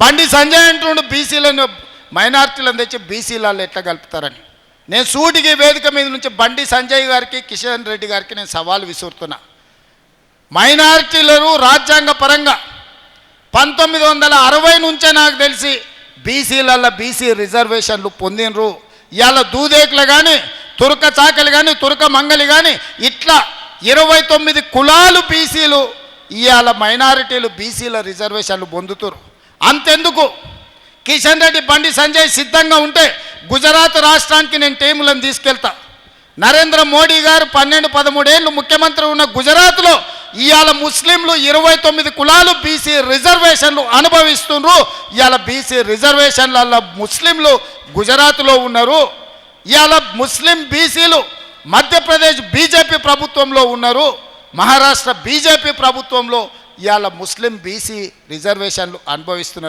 బండి సంజయ్ అంటుండు బీసీలను మైనార్టీలను తెచ్చి బీసీలలో ఎట్లా కలుపుతారని. నేను సూటికి వేదిక మీద నుంచి బండి సంజయ్ గారికి కిషన్ రెడ్డి గారికి నేను సవాల్ విసురుతున్నా. మైనార్టీలను రాజ్యాంగ పరంగా 1960 నుంచే నాకు తెలిసి బీసీలలో బీసీ రిజర్వేషన్లు పొందినరు. ఇవాళ దూదేకులు కానీ తురక చాకలి కానీ తురక మంగలి కానీ ఇట్లా 29 కులాలు బీసీలు ఇవాళ మైనారిటీలు బీసీల రిజర్వేషన్లు పొందుతారు. అంతెందుకు కిషన్ రెడ్డి బండి సంజయ్ సిద్ధంగా ఉంటే గుజరాత్ రాష్ట్రానికి నేను టీములను తీసుకెళ్తా. నరేంద్ర మోడీ గారు 12-13 ఏళ్ళు ముఖ్యమంత్రి ఉన్న గుజరాత్లో ఇవాళ ముస్లింలు 29 కులాలు బీసీ రిజర్వేషన్లు అనుభవిస్తున్నారు. ఇవాళ బీసీ రిజర్వేషన్లలో ముస్లింలు గుజరాత్లో ఉన్నారు. ఇవాళ ముస్లిం బీసీలు మధ్యప్రదేశ్ బీజేపీ ప్రభుత్వంలో ఉన్నారు. మహారాష్ట్ర బీజేపీ ప్రభుత్వంలో ఇవాళ ముస్లిం బీసీ రిజర్వేషన్లు అనుభవిస్తున్నారు.